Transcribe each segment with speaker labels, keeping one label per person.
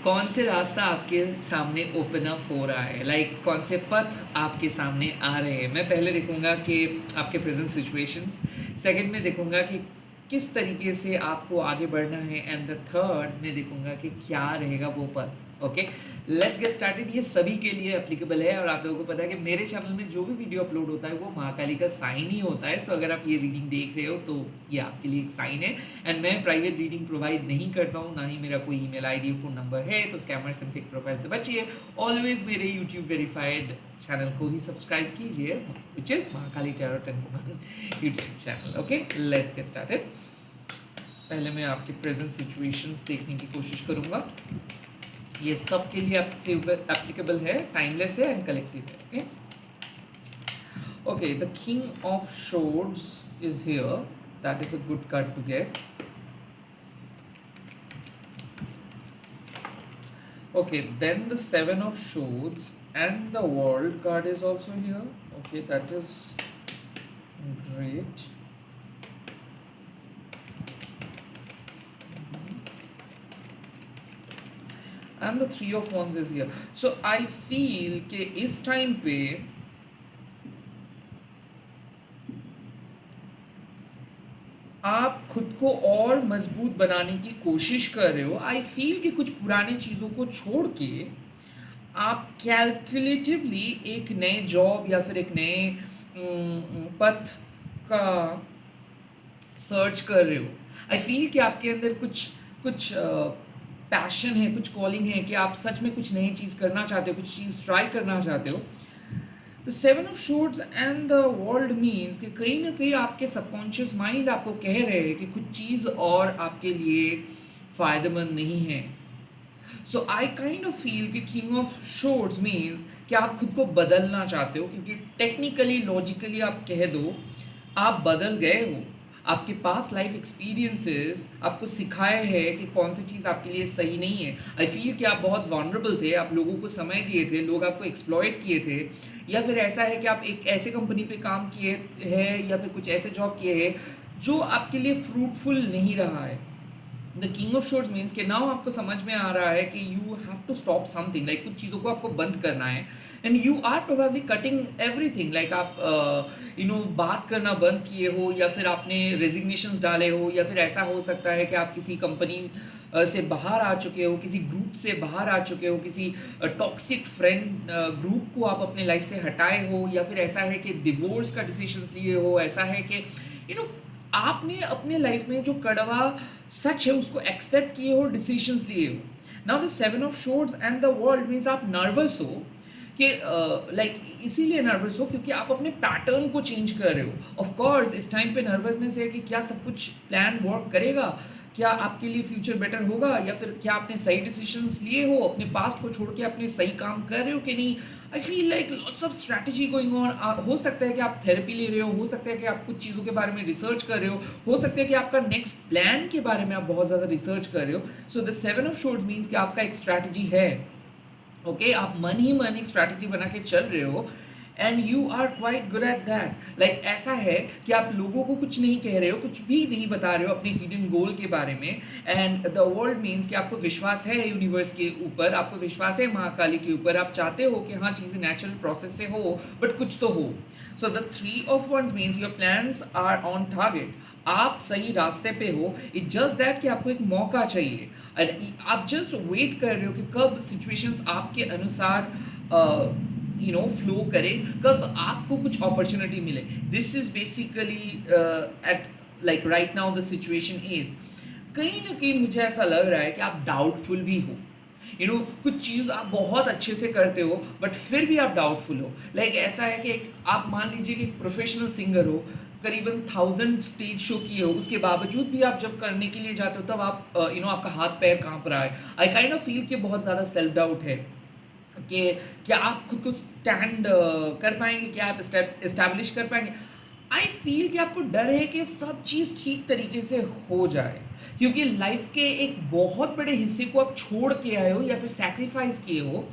Speaker 1: कौन से रास्ता आपके सामने ओपन अप हो रहा है, कौन से पथ आपके सामने आ रहे हैं। मैं पहले देखूंगा कि आपके प्रेजेंट सिचुएशंस, सेकंड में देखूंगा कि किस तरीके से आपको आगे बढ़ना है, एंड द थर्ड में देखूंगा कि क्या रहेगा वो पथ। Okay, let's get started. ये सभी के लिए एप्लीकेबल है और आप लोगों को पता है कि मेरे चैनल में जो भी वीडियो अपलोड होता है वो महाकाली का साइन ही होता है। सो अगर आप ये रीडिंग देख रहे हो तो ये आपके लिए एक साइन है। एंड मैं प्राइवेट रीडिंग प्रोवाइड नहीं करता हूँ, ना ही मेरा कोई ईमेल आईडी फ़ोन नंबर है, तो स्कैमर्स एंड फेक प्रोफाइल से बचिए। ऑलवेज मेरे यूट्यूब वेरीफाइड चैनल को ही सब्सक्राइब कीजिए, which is Mahakali tarot and woman YouTube channel. Okay, let's get started. पहले मैं आपकी प्रेजेंट सिचुएशंस देखने की कोशिश करूँगा। ये सब के लिए एप्लीकेबल है, टाइमलेस है एंड कलेक्टिव है। Okay, the king of swords is here, that is a good card to get. Okay, then the seven of swords and the world card is also here. Okay, that is great. And the three of wands is here. So I feel कि इस time पे आप खुद को और मजबूत बनाने की कोशिश कर रहे हो। आई फील कि कुछ पुरानी चीज़ों को छोड़ के आप कैलकुलेटिवली एक नए जॉब या फिर एक नए पथ का सर्च कर रहे हो। आई फील कि आपके अंदर कुछ कुछ पैशन है, कुछ कॉलिंग है कि आप सच में कुछ नई चीज़ करना चाहते हो, कुछ चीज़ ट्राई करना चाहते हो। The seven of swords and the world means कि कहीं ना कहीं आपके सबकॉन्शियस माइंड आपको कह रहे हैं कि कुछ चीज़ और आपके लिए फ़ायदेमंद नहीं है। सो आई काइंड ऑफ फील कि किंग ऑफ शॉर्ड्स मीन्स कि आप खुद को बदलना चाहते हो, क्योंकि टेक्निकली लॉजिकली आप कह दो आप बदल गए हो। आपके पास लाइफ एक्सपीरियंसेस आपको सिखाए हैं कि कौन सी चीज़ आपके लिए सही नहीं है। आई फील कि आप बहुत वनरेबल थे, आप लोगों को समय दिए थे, लोग आपको एक्सप्लॉइट किए थे, या फिर ऐसा है कि आप एक ऐसे कंपनी पे काम किए हैं या फिर कुछ ऐसे जॉब किए हैं जो आपके लिए फ्रूटफुल नहीं रहा है। The king of swords means कि नाउ आपको समझ में आ रहा है कि you have to stop something, कुछ चीज़ों को आपको बंद करना है। And you are probably cutting everything, आप बात करना बंद किए हो, या फिर आपने रेजिग्नेशंस डाले हो, या फिर ऐसा हो सकता है कि आप किसी कंपनी से बाहर आ चुके हो, किसी ग्रुप से बाहर आ चुके हो, किसी टॉक्सिक फ्रेंड ग्रुप को आप अपने लाइफ से हटाए हो, या फिर ऐसा है कि डिवोर्स का डिसीजंस लिए हो, ऐसा है कि आपने अपने लाइफ में जो कड़वा सच है उसको एक्सेप्ट किए हो, डिसीजंस लिए हो। Now the seven of swords and the world means आप नर्वस हो कि इसीलिए नर्वस हो क्योंकि आप अपने पैटर्न को चेंज कर रहे हो। ऑफ कोर्स इस टाइम पे नर्वसनेस है कि क्या सब कुछ प्लान वर्क करेगा, क्या आपके लिए फ्यूचर बेटर होगा, या फिर क्या आपने सही डिसीजंस लिए हो, अपने पास्ट को छोड़ के अपने सही काम कर रहे हो कि नहीं। I feel lots of strategy going on. हो सकता है कि आप थेरेपी ले रहे हो सकता है कि आप कुछ चीज़ों के बारे में रिसर्च कर रहे हो सकता है कि आपका नेक्स्ट प्लान के बारे में आप बहुत ज़्यादा रिसर्च कर रहे हो। So the seven of swords means कि आपका एक स्ट्रैटेजी है। ओके, आप मन ही मन एक स्ट्रैटेजी बना के चल रहे हो, and you are quite good at that. ऐसा है कि आप लोगों को कुछ नहीं कह रहे हो, कुछ भी नहीं बता रहे हो अपने हिडन गोल के बारे में। एंड द वर्ल्ड मीन्स कि आपको विश्वास है यूनिवर्स के ऊपर, आपको विश्वास है महाकाली के ऊपर, आप चाहते हो कि हाँ चीज़ें नेचुरल प्रोसेस से हो, बट कुछ तो हो। So the three of wands means your plans are on target, आप सही रास्ते पे हो। इट जस्ट दैट कि आपको एक मौका चाहिए, आप जस्ट वेट कर रहे हो कि कब सिचुएशंस आपके अनुसार फ्लो करे, कब आपको कुछ अपॉर्चुनिटी मिले। This is basically at right now the situation is, कहीं ना कहीं मुझे ऐसा लग रहा है कि आप डाउटफुल भी हो। कुछ चीज़ आप बहुत अच्छे से करते हो बट फिर भी आप डाउटफुल हो। ऐसा है कि आप मान लीजिए कि एक प्रोफेशनल सिंगर हो, करीबन 1000 स्टेज शो किए हो, उसके बावजूद भी आप जब करने के लिए जाते हो तब आप आपका हाथ पैर कांप रहा है। आई काइंड ऑफ फील कि बहुत ज़्यादा सेल्फ डाउट है कि क्या आप खुद को स्टैंड कर पाएंगे, क्या आप इस्टेब्लिश कर पाएंगे। आई फील कि आपको डर है कि सब चीज़ ठीक तरीके से हो जाए, क्योंकि लाइफ के एक बहुत बड़े हिस्से को आप छोड़ के आए हो या फिर सैक्रिफाइस किए हो।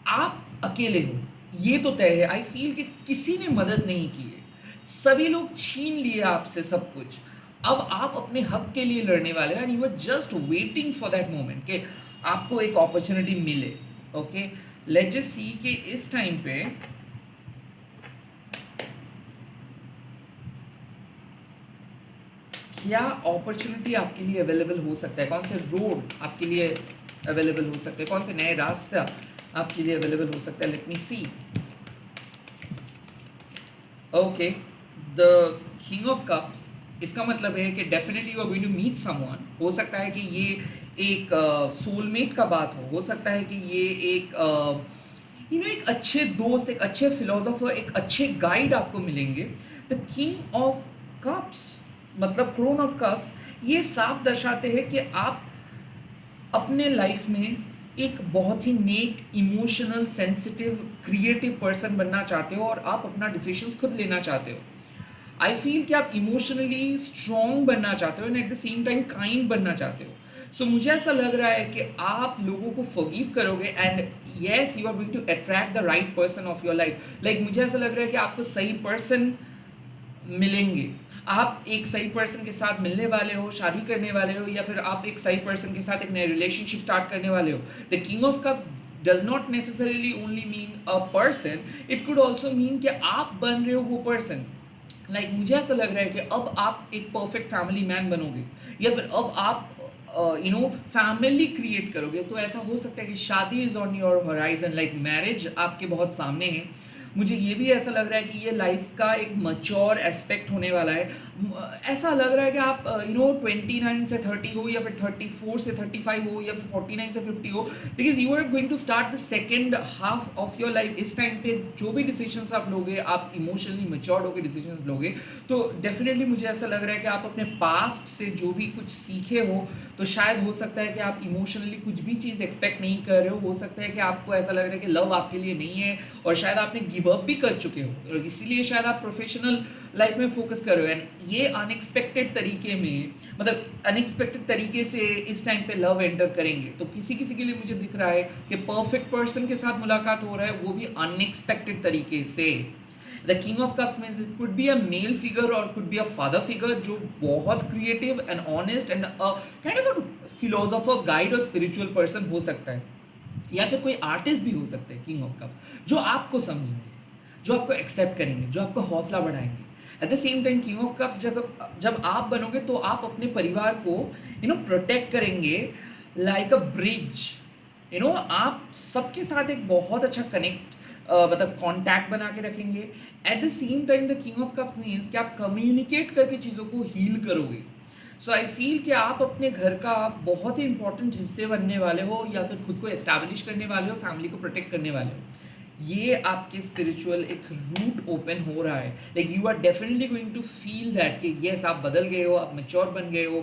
Speaker 1: आप अकेले हो, ये तो तय है। आई फील कि किसी ने मदद नहीं की है, सभी लोग छीन लिए आपसे सब कुछ। अब आप अपने हक के लिए लड़ने वाले हो, and you are just waiting for that moment कि आपको एक अपॉर्चुनिटी मिले। ओके, लेट्स जस्ट सी कि इस टाइम पे क्या अपॉर्चुनिटी आपके लिए अवेलेबल हो सकता है, कौन से रोड आपके लिए अवेलेबल हो सकते हैं, कौन से नए रास्ता आपके लिए अवेलेबल हो सकता है। Let me see. Okay, the king of cups, इसका मतलब है कि definitely you are going to meet someone. हो सकता है कि ये एक सोलमेट का बात हो सकता है कि ये एक एक अच्छे दोस्त, एक अच्छे फिलोसोफर, एक अच्छे गाइड आपको मिलेंगे। द किंग ऑफ कप्स मतलब क्रोन ऑफ कप्स ये साफ दर्शाते हैं कि आप अपने लाइफ में एक बहुत ही नेक, इमोशनल, सेंसिटिव, क्रिएटिव पर्सन बनना चाहते हो और आप अपना डिसीजंस खुद लेना चाहते हो। आई फील कि आप इमोशनली स्ट्रॉन्ग बनना चाहते हो and at the same time kind बनना चाहते हो। सो मुझे ऐसा लग रहा है कि आप लोगों को फॉरगिव करोगे and yes you are going to attract the right person of your life. Like मुझे ऐसा लग रहा है कि आपको सही पर्सन मिलेंगे। आप एक सही पर्सन के साथ मिलने वाले हो, शादी करने वाले हो, या फिर आप एक सही पर्सन के साथ एक नए रिलेशनशिप स्टार्ट करने वाले हो। The king of cups does not necessarily only mean a person, it could also mean कि आप बन रहे हो वो पर्सन। मुझे ऐसा लग रहा है कि अब आप एक परफेक्ट फैमिली मैन बनोगे, या फिर अब आप फैमिली क्रिएट करोगे। तो ऐसा हो सकता है कि शादी is on your horizon, like marriage आपके बहुत सामने है। मुझे ये भी ऐसा लग रहा है कि ये लाइफ का एक मच्योर एस्पेक्ट होने वाला है। ऐसा लग रहा है कि आप 29 से 30 हो, या फिर 34 से 35 हो, या फिर 49 से 50 हो, because you are going to start the second half of your life. इस टाइम पे जो भी डिसीजंस आप लोगे, आप इमोशनली मच्योर्ड होकर डिसीजंस लोगे। तो डेफिनेटली मुझे ऐसा लग रहा है कि आप अपने पास्ट से जो भी कुछ सीखे हो, तो शायद हो सकता है कि आप इमोशनली कुछ भी चीज़ एक्सपेक्ट नहीं कर रहे हो सकता है कि आपको ऐसा लग रहा है कि लव आपके लिए नहीं है, और शायद आपने गिव अप भी कर चुके हो, और इसीलिए शायद आप प्रोफेशनल लाइफ में फोकस कर रहे हो। एंड ये अनएक्सपेक्टेड तरीके में, मतलब अनएक्सपेक्टेड तरीके से इस टाइम पे लव एंटर करेंगे। तो किसी किसी के लिए मुझे दिख रहा है कि परफेक्ट पर्सन के साथ मुलाकात हो रहा है, वो भी अनएक्सपेक्टेड तरीके से। The king of cups means it could be a male figure और could be a father figure, जो बहुत creative and honest and kind of a philosopher, guide और स्पिरिचुअल पर्सन हो सकता है, या फिर कोई आर्टिस्ट भी हो सकते हैं किंग ऑफ कप्स, जो आपको समझेंगे, जो आपको एक्सेप्ट करेंगे, जो आपको हौसला बढ़ाएंगे। Eight the same time king of cups जब जब आप बनोगे तो आप अपने परिवार को प्रोटेक्ट करेंगे, लाइक अ ब्रिज। आप सबके साथ एक बहुत अच्छा कनेक्ट मतलब कांटेक्ट बना के रखेंगे। Eight the same time the king of cups means कि आप कम्युनिकेट करके चीज़ों को हील करोगे। सो आई फील कि आप अपने घर का बहुत ही इंपॉर्टेंट हिस्से बनने वाले हो, या फिर खुद को एस्टैब्लिश करने वाले हो, फैमिली को प्रोटेक्ट करने वाले हो। ये आपके स्पिरिचुअल एक रूट ओपन हो रहा है। Like you are definitely going to feel that कि यस आप बदल गए हो, आप मेच्योर बन गए हो।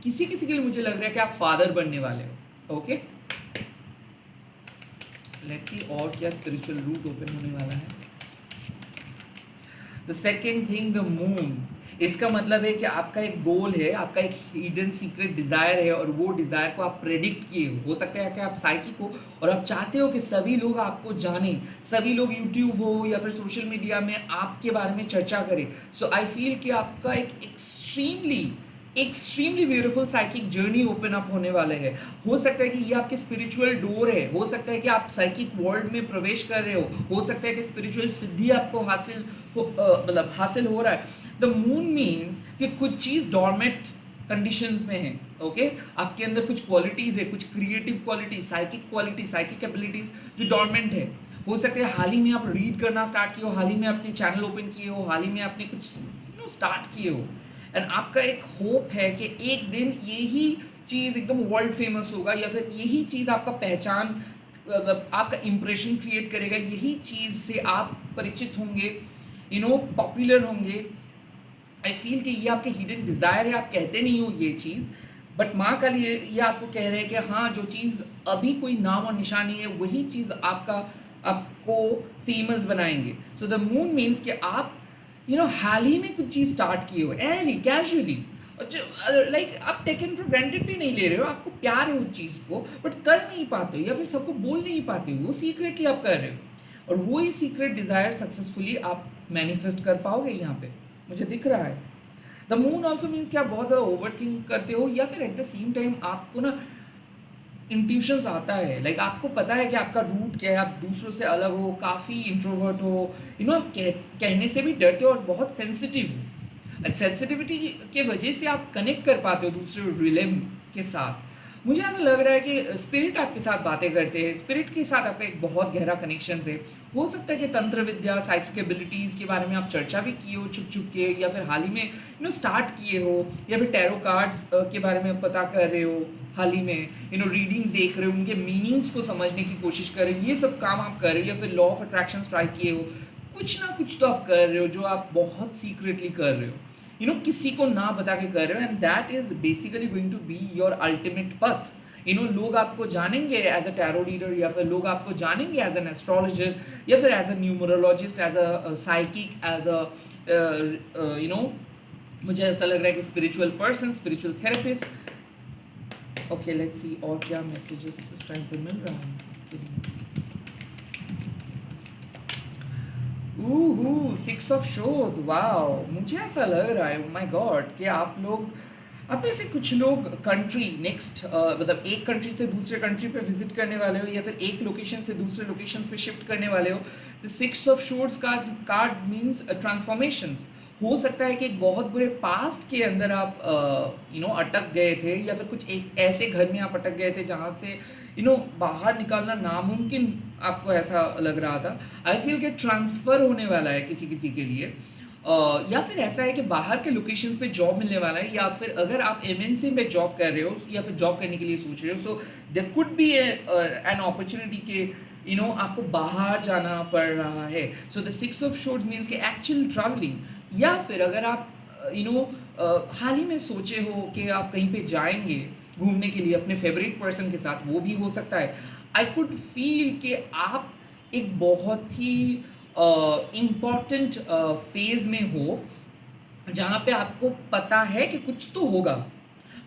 Speaker 1: किसी किसी के लिए मुझे लग रहा है कि आप फादर बनने वाले हो। ओके, लेट्स सी और क्या स्पिरिचुअल रूट ओपन होने वाला है। The second thing, the moon, इसका मतलब है कि आपका एक गोल है, आपका एक हिडन सीक्रेट डिजायर है, और वो डिजायर को आप प्रेडिक्ट किए हो सकता है कि आप साइकिक हो और आप चाहते हो कि सभी लोग आपको जाने, सभी लोग यूट्यूब हो या फिर सोशल मीडिया में आपके बारे में चर्चा करें। सो आई फील कि आपका एक extremely beautiful psychic journey open up होने वाले है। हो सकता है कि ये आपके स्पिरिचुअल डोर है, हो सकता है कि आप साइकिक वर्ल्ड में प्रवेश कर रहे हो सकता है कि स्पिरिचुअल सिद्धि आपको हासिल हो रहा है। द मून मीन्स कि कुछ चीज़ डॉर्मेंट कंडीशंस में है। ओके, आपके अंदर कुछ क्वालिटीज़ है, कुछ क्रिएटिव क्वालिटी, साइकिक एबिलिटीज़ जो डॉर्मेंट है। हो सकता है हाल ही में आप रीड करना स्टार्ट किए हो, हाल ही में अपने चैनल ओपन किए हो, हाल ही में आपने कुछ स्टार्ट किए हो, एंड आपका एक होप है कि एक दिन यही चीज़ एकदम वर्ल्ड फेमस होगा, या फिर यही चीज़ आपका पहचान, आपका इम्प्रेशन क्रिएट करेगा, यही चीज़ से आप परिचित होंगे, पॉपुलर होंगे। आई फील कि ये आपके हिडन डिज़ायर है, आप कहते नहीं हो ये चीज़, बट माँ का लिए ये आपको कह रहे हैं कि हाँ, जो चीज़ अभी कोई नाम और निशान नहीं है, वही चीज़ आपको फेमस बनाएंगे। सो द मून मीन्स कि आप हाल ही में कुछ चीज़ स्टार्ट किए हो, एवरी कैजुअली, लाइक आप टेकन फॉर ग्रांटेड भी नहीं ले रहे हो, आपको प्यार है उस चीज़ को, बट कर नहीं पाते हो, या फिर सबको बोल नहीं पाते हो, वो सीक्रेटली आप कर रहे हो, और वही सीक्रेट डिज़ायर सक्सेसफुली आप मैनिफेस्ट कर पाओगे। यहाँ पे मुझे दिख रहा है द मून ऑल्सो मीन्स कि आप बहुत ज़्यादा ओवर थिंक करते हो, या फिर एट द सेम टाइम आपको इंट्यूशंस आता है, लाइक आपको पता है कि आपका रूट क्या है, आप दूसरों से अलग हो, काफ़ी इंट्रोवर्ट हो, आप कहने से भी डरते हो और बहुत सेंसिटिव हो। सेंसिटिविटी के वजह से आप कनेक्ट कर पाते हो दूसरे रिलेम के साथ। मुझे ऐसा लग रहा है कि स्पिरिट आपके साथ बातें करते हैं, स्पिरिट के साथ आपका एक बहुत गहरा कनेक्शन है। हो सकता है कि तंत्र विद्या, साइकिक एबिलिटीज़ के बारे में आप चर्चा भी किए हो छुप छुप के, या फिर हाल ही में स्टार्ट किए हो, या फिर टैरो कार्ड्स के बारे में पता कर रहे हो हाल ही में, रीडिंग्स देख रहे हो, उनके मीनिंग्स को समझने की कोशिश कर रहे हो, ये सब काम आप कर रहे हो, या फिर लॉ ऑफ अट्रैक्शन ट्राई किए हो। कुछ ना कुछ तो आप कर रहे हो जो आप बहुत सीक्रेटली कर रहे हो, किसी को ना बता के कर रहे हो, and that is basically going to be your ultimate path. लोग आपको जानेंगे एज अ टैरो रीडर, या फिर लोग आपको जानेंगे एज एन एस्ट्रोलॉजर, या फिर as a numerologist, as a psychic, as a मुझे ऐसा लग रहा है कि spiritual person, spiritual therapist. Okay, let's see और क्या मैसेजेस इस टाइम पे मिल रहा है। सिक्स ऑफ शोज, वाओ, मुझे ऐसा लग रहा है, माय गॉड, कि आप में से कुछ लोग कंट्री नेक्स्ट, मतलब एक कंट्री से दूसरे कंट्री पे विजिट करने वाले हो, या फिर एक लोकेशन से दूसरे लोकेशन पे शिफ्ट करने वाले हो। The six of swords card means transformations. हो सकता है कि एक बहुत बुरे पास्ट के अंदर आप अटक गए थे, या फिर कुछ एक ऐसे घर में आप अटक गए थे जहाँ से बाहर निकालना नामुमकिन आपको ऐसा लग रहा था। आई फील कि ट्रांसफ़र होने वाला है किसी किसी के लिए, या फिर ऐसा है कि बाहर के लोकेशंस पे जॉब मिलने वाला है, या फिर अगर आप एमएनसी में जॉब कर रहे हो या फिर जॉब करने के लिए सोच रहे हो, so there could be an opportunity के आपको बाहर जाना पड़ रहा है। So the six of swords means कि एक्चुअल ट्रैवलिंग, या फिर अगर आप हाल ही में सोचे हो कि आप कहीं पे जाएंगे घूमने के लिए अपने फेवरेट पर्सन के साथ, वो भी हो सकता है। आई कुड फील कि आप एक बहुत ही इम्पॉर्टेंट फेज में हो, जहाँ पे आपको पता है कि कुछ तो होगा,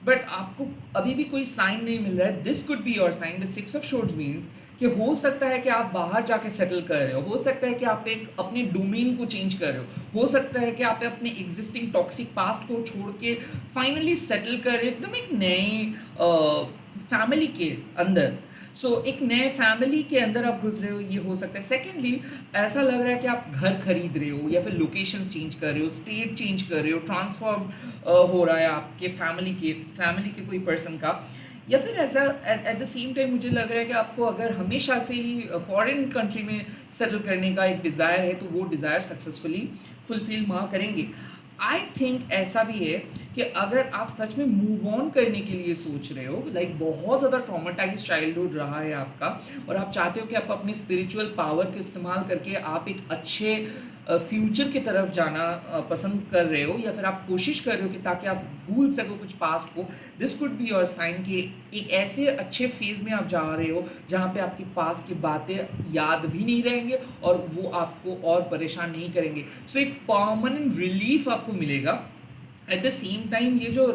Speaker 1: बट आपको अभी भी कोई साइन नहीं मिल रहा है। This could be your sign. The six of swords means कि हो सकता है कि आप बाहर जाके सेटल कर रहे हो सकता है कि आप एक अपने डोमेन को चेंज कर रहे हो सकता है कि आप अपने एग्जिस्टिंग टॉक्सिक पास्ट को छोड़ के फाइनली सेटल कर रहे हो एकदम एक नए फैमिली के अंदर। सो एक नए फैमिली के अंदर आप घुस रहे हो, ये हो सकता है। सेकेंडली, ऐसा लग रहा है कि आप घर खरीद रहे हो, या फिर लोकेशन चेंज कर रहे हो, स्टेट चेंज कर रहे हो, ट्रांसफॉर्म हो रहा है आपके फैमिली के कोई पर्सन का, या फिर ऐसा एट द सेम टाइम मुझे लग रहा है कि आपको अगर हमेशा से ही फॉरेन कंट्री में सेटल करने का एक डिज़ायर है, तो वो डिज़ायर सक्सेसफुली फुलफिल वहाँ करेंगे। आई थिंक ऐसा भी है कि अगर आप सच में मूव ऑन करने के लिए सोच रहे हो, लाइक बहुत ज़्यादा ट्रॉमेटाइज चाइल्डहुड रहा है आपका, और आप चाहते हो कि आप अपने स्पिरिचुअल पावर का इस्तेमाल करके आप एक अच्छे फ्यूचर की तरफ जाना पसंद कर रहे हो, या फिर आप कोशिश कर रहे हो कि ताकि आप भूल सको कुछ पास्ट को। This could be your sign कि एक ऐसे अच्छे फेज में आप जा रहे हो जहाँ पे आपकी पास्ट की बातें याद भी नहीं रहेंगे और वो आपको और परेशान नहीं करेंगे। सो एक परमानेंट रिलीफ आपको मिलेगा। एट द सेम टाइम ये जो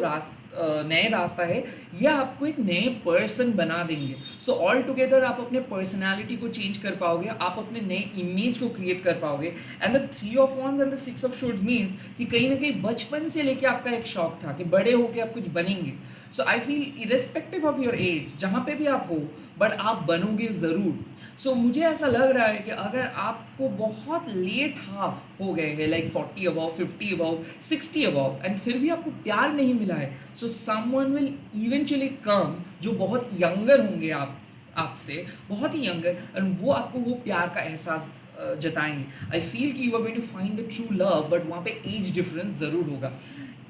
Speaker 1: नए रास्ता है, ये आपको एक नए पर्सन बना देंगे। सो ऑल टुगेदर आप अपने पर्सनालिटी को चेंज कर पाओगे, आप अपने नए इमेज को क्रिएट कर पाओगे। And the three of wands and the six of swords means कि कहीं ना कहीं बचपन से लेके आपका एक शौक था कि बड़े होके आप कुछ बनेंगे। So I feel irrespective of your age, जहाँ पे भी आप हो, बट आप बनोगे ज़रूर। सो मुझे ऐसा लग रहा है कि अगर आपको बहुत लेट हाफ हो गए हैं, like 40 above, 50 above, 60 above, and फिर भी आपको प्यार नहीं मिला है, so someone will eventually come जो बहुत यंगर होंगे आपसे बहुत ही यंगर, एंड वो आपको वो प्यार का एहसास जताएंगे। I feel that you are going to find the true love, but वहाँ पे एज डिफरेंस ज़रूर होगा।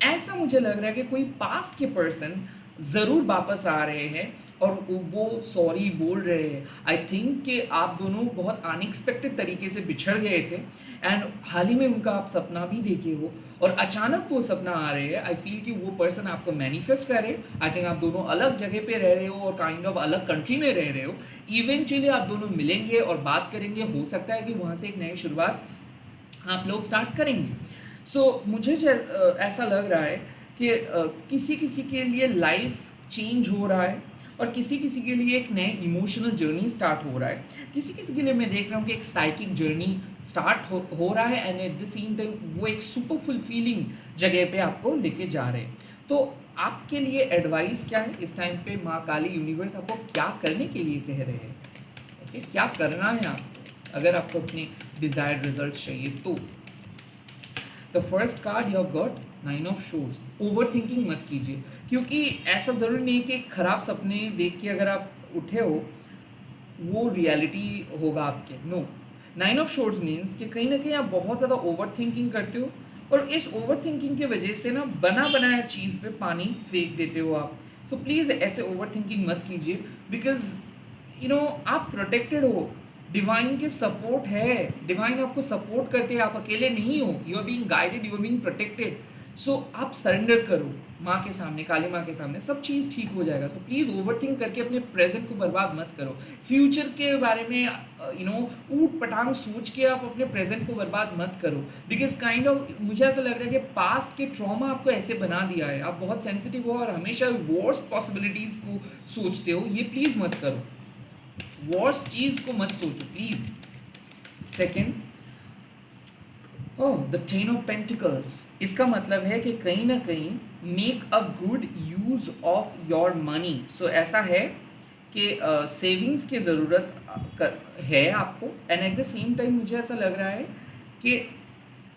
Speaker 1: ऐसा मुझे लग रहा है कि कोई पास्ट के पर्सन ज़रूर वापस आ रहे हैं और वो सॉरी बोल रहे हैं। आई थिंक कि आप दोनों बहुत अनएक्सपेक्टेड तरीके से बिछड़ गए थे, एंड हाल ही में उनका आप सपना भी देखे हो और अचानक वो सपना आ रहे हैं। आई फील कि वो पर्सन आपको मैनिफेस्ट कर रहे हैं। आई थिंक आप दोनों अलग जगह पे रह रहे हो और काइंड ऑफ अलग कंट्री में रह रहे हो। इवेंचुअली आप दोनों मिलेंगे और बात करेंगे। हो सकता है कि वहाँ से एक नई शुरुआत आप लोग स्टार्ट करेंगे। मुझे ऐसा लग रहा है कि किसी किसी के लिए लाइफ चेंज हो रहा है और किसी किसी के लिए एक नए इमोशनल जर्नी स्टार्ट हो रहा है। किसी किसी के लिए मैं देख रहा हूँ कि एक साइकिक जर्नी स्टार्ट हो रहा है, and at the same time वो एक सुपर फुलफिलिंग जगह पे आपको लेके जा रहे हैं। तो आपके लिए एडवाइस क्या है इस टाइम पे? माँ काली, यूनिवर्स आपको क्या करने के लिए कह रहे हैं? ओके, क्या करना है आपको अगर आपको अपने डिजायर्ड रिजल्ट चाहिए तो? The first card you have got 9 of shores. Over thinking मत कीजिए, क्योंकि ऐसा ज़रूरी नहीं कि खराब सपने देख के अगर आप उठे हो वो रियलिटी होगा आपके। नो, 9 ऑफ शोर्स मीन्स कि कहीं ना कहीं आप बहुत ज़्यादा ओवर थिंकिंग करते हो, और इस ओवर थिंकिंग की वजह से ना बना बनाया चीज़ पे पानी फेंक देते हो आप। सो प्लीज़ ऐसे ओवर थिंकिंग मत कीजिए, बिकॉज आप प्रोटेक्टेड हो, डिवाइन के सपोर्ट है, डिवाइन आपको सपोर्ट करते हैं, आप अकेले नहीं हो, you are being guided, you are being protected. So आप सरेंडर करो माँ के सामने, काली माँ के सामने, सब चीज़ ठीक हो जाएगा। सो प्लीज़ ओवर थिंक करके अपने प्रेजेंट को बर्बाद मत करो। फ्यूचर के बारे में ऊट पटांग सोच के आप अपने प्रेजेंट को बर्बाद मत करो, बिकॉज काइंड ऑफ मुझे ऐसा लग रहा है कि पास्ट के ट्रॉमा आपको ऐसे बना दिया है, आप बहुत सेंसिटिव हो और हमेशा वर्स्ट पॉसिबिलिटीज़ को सोचते हो। ये प्लीज़ मत करो, वर्स्ट चीज़ को मत सोचो please. Second, oh the 10 of pentacles, इसका मतलब है कि कहीं ना कहीं make a good use of your money. So ऐसा है कि सेविंग्स की ज़रूरत है आपको, and at the same time मुझे ऐसा लग रहा है कि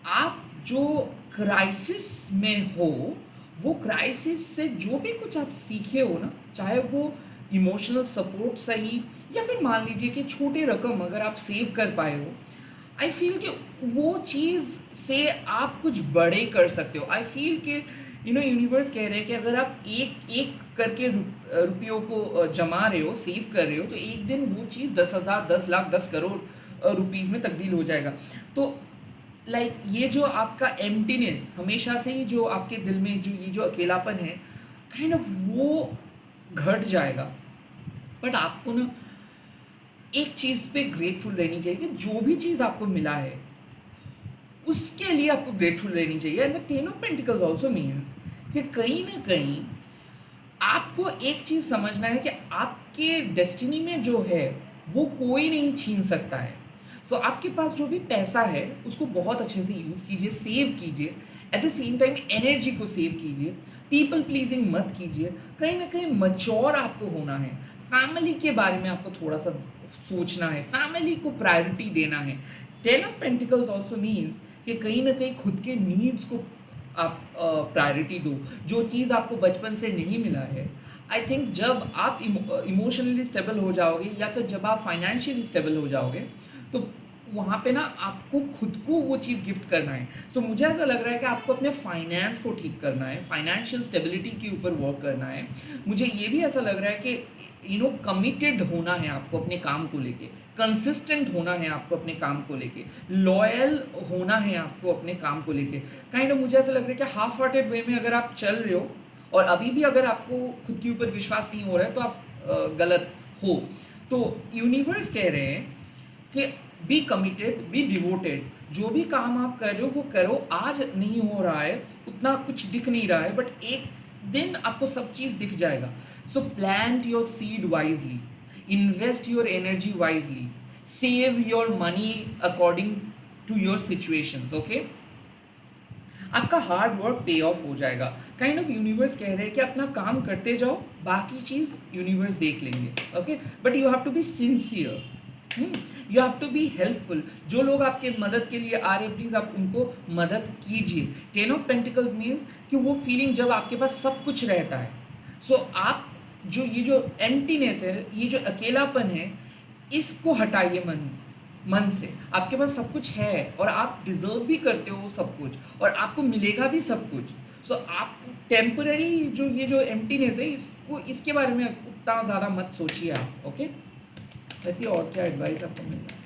Speaker 1: आप जो क्राइसिस में हो, वो क्राइसिस से जो भी कुछ आप सीखे हो ना, चाहे वो इमोशनल सपोर्ट सही, या फिर मान लीजिए कि छोटे रकम अगर आप सेव कर पाए हो, आई फील कि वो चीज़ से आप कुछ बड़े कर सकते हो। आई फील कि यूनिवर्स कह रहे हैं कि अगर आप एक एक करके रुपयों को जमा रहे हो, सेव कर रहे हो, तो एक दिन वो चीज़ 10,000, 10 लाख, 10 करोड़ रुपीज़ में तब्दील हो जाएगा। तो ये जो आपका एम्प्टीनेस हमेशा से ही जो आपके दिल में जो ये जो अकेलापन है, काइंड ऑफ वो घट जाएगा। बट आपको ना एक चीज़ पे ग्रेटफुल रहनी चाहिए कि जो भी चीज़ आपको मिला है उसके लिए आपको ग्रेटफुल रहनी चाहिए। And the 10 of pentacles also means कि कहीं ना कहीं आपको एक चीज़ समझना है कि आपके डेस्टिनी में जो है वो कोई नहीं छीन सकता है। सो आपके पास जो भी पैसा है उसको बहुत अच्छे से यूज़ कीजिए, सेव कीजिए, eight the same time energy को सेव कीजिए, पीपल प्लीजिंग मत कीजिए, कहीं ना कहीं मच्योर आपको होना है, फैमिली के बारे में आपको थोड़ा सा सोचना है, फैमिली को प्रायोरिटी देना है। 10 ऑफ पेंटिकल्स ऑल्सो मीन्स कि कहीं ना कहीं खुद के नीड्स को आप प्रायोरिटी दो, जो चीज़ आपको बचपन से नहीं मिला है। आई थिंक जब आप इमोशनली स्टेबल हो जाओगे, या फिर जब आप फाइनेंशियली स्टेबल हो जाओगे, तो वहाँ पे ना आपको खुद को वो चीज़ गिफ्ट करना है। सो मुझे ऐसा लग रहा है कि आपको अपने फाइनेंस को ठीक करना है, फाइनेंशियल स्टेबिलिटी के ऊपर वर्क करना है। मुझे ये भी ऐसा लग रहा है कि कमिटेड होना है आपको अपने काम को लेके, कंसिस्टेंट होना है आपको अपने काम को लेके, लॉयल होना है आपको अपने काम को लेके। काइंड ऑफ मुझे ऐसा लग रहा है कि हाफ हार्टेड वे में अगर आप चल रहे हो और अभी भी अगर आपको खुद के ऊपर विश्वास नहीं हो रहा है, तो आप गलत हो। तो यूनिवर्स कह रहे हैं कि बी कमिटेड, बी डिवोटेड, जो भी काम आप कर रहे हो वो करो। आज नहीं हो रहा है, उतना कुछ दिख नहीं रहा है, बट एक दिन आपको सब चीज़ दिख जाएगा। So plant your seed wisely, invest your energy wisely, save your money according to your situations. Okay, आपका हार्ड वर्क पे ऑफ हो जाएगा। काइंड ऑफ यूनिवर्स कह रहे हैं कि अपना काम करते जाओ, बाकी चीज़ यूनिवर्स देख लेंगे। Okay, but you have to be sincere, you have to be helpful. जो लोग आपके मदद के लिए आ रहे हैं, प्लीज़ आप उनको मदद कीजिए। 10 ऑफ पेंटिकल्स मीन्स कि वो फीलिंग जब आपके पास सब कुछ रहता है, सो आप जो ये जो एम्प्टीनेस है, ये जो अकेलापन है, इसको हटाइए मन से। आपके पास सब कुछ है और आप डिजर्व भी करते हो सब कुछ, और आपको मिलेगा भी सब कुछ। सो आप टेम्पररी जो एम्प्टीनेस है, इसको इसके बारे में उतना ज़्यादा मत सोचिए आप। ओके, वैसे और क्या एडवाइस आपको मिल रहा है?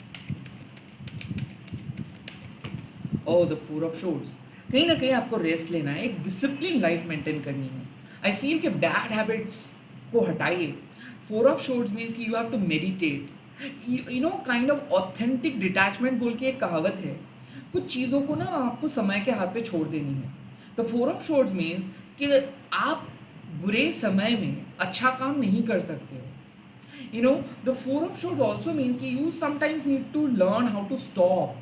Speaker 1: ओह द 4 ऑफ शोर्स, कहीं ना कहीं आपको रेस्ट लेना है, एक डिसिप्लिन लाइफ मेंटेन करनी है। आई फील कि बैड हैबिट्स को हटाइए। 4 ऑफ शोर्स मीन्स कि you have to meditate, kind of authentic detachment बोल के एक कहावत है। कुछ चीज़ों को ना आपको समय के हाथ पे छोड़ देनी है। तो 4 ऑफ शोर्स मीन्स कि आप बुरे समय में अच्छा काम नहीं कर सकते हो। The 4 of Swords also means कि you sometimes need to learn how to stop.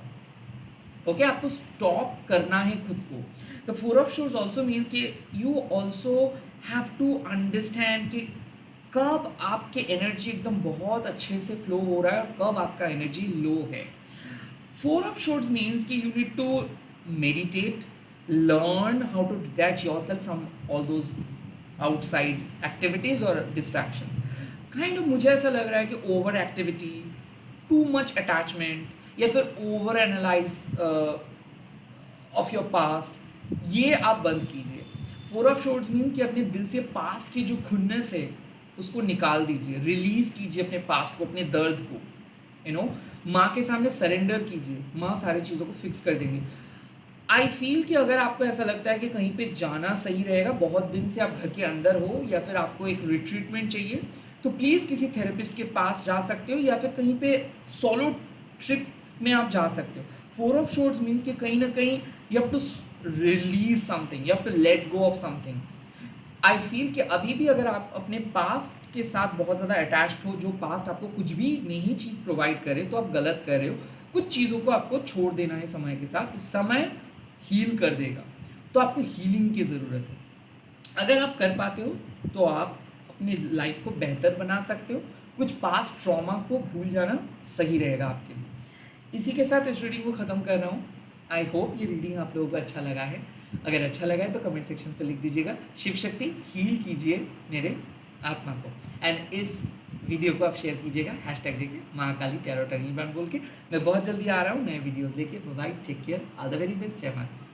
Speaker 1: Okay, आपको स्टॉप करना है खुद को। The 4 of Swords also means कि you also have to understand कि कब आपके एनर्जी एकदम बहुत अच्छे से फ्लो हो रहा है और कब आपका एनर्जी लो है. Four of Swords means कि you need to meditate, learn how to detach yourself from all those outside activities or distractions. Kind of मुझे ऐसा लग रहा है कि over activity, too much attachment या फिर over analyse of your past, ये आप बंद कीजिए. फोर ऑफ शोर्ड्स मीन्स कि अपने दिल से पास्ट की जो खुन्नस है उसको निकाल दीजिए, रिलीज कीजिए अपने पास्ट को, अपने दर्द को. यू नो, माँ के सामने सरेंडर कीजिए, माँ सारी चीज़ों को फिक्स कर देंगे. आई फील कि अगर आपको ऐसा लगता है कि कहीं पे जाना सही रहेगा, बहुत दिन से आप घर के अंदर हो या फिर आपको एक रिट्रीटमेंट चाहिए, तो प्लीज़ किसी थेरेपिस्ट के पास जा सकते हो या फिर कहीं पे सोलो ट्रिप में आप जा सकते हो. फोर ऑफ शोर्ड्स मीन्स कि कहीं ना कहीं you have to release something, you have to let go of something. I feel कि अभी भी अगर आप अपने पास्ट के साथ बहुत ज़्यादा अटैच्ड हो, जो पास्ट आपको कुछ भी नई चीज़ प्रोवाइड करे, तो आप गलत कर रहे हो. कुछ चीज़ों को आपको छोड़ देना है समय के साथ, समय हील कर देगा. तो आपको हीलिंग की ज़रूरत है. अगर आप कर पाते हो तो आप अपनी लाइफ को बेहतर बना सकते हो. कुछ पास्ट ट्रॉमा को भूल जाना सही रहेगा आपके लिए. इसी के साथ इस रीडिंग को ख़त्म कर रहा हूँ. आई होप ये रीडिंग आप लोगों को अच्छा लगा है. अगर अच्छा लगा है तो कमेंट सेक्शन पर लिख दीजिएगा, शिव शक्ति हील कीजिए मेरे आत्मा को. एंड इस वीडियो को आप शेयर कीजिएगा हैशटैग देके महाकाली टैरो टनल ब्रांड बोल के. मैं बहुत जल्दी आ रहा हूँ नए वीडियोस लेके. Bye, take care, all the very best. जय माता.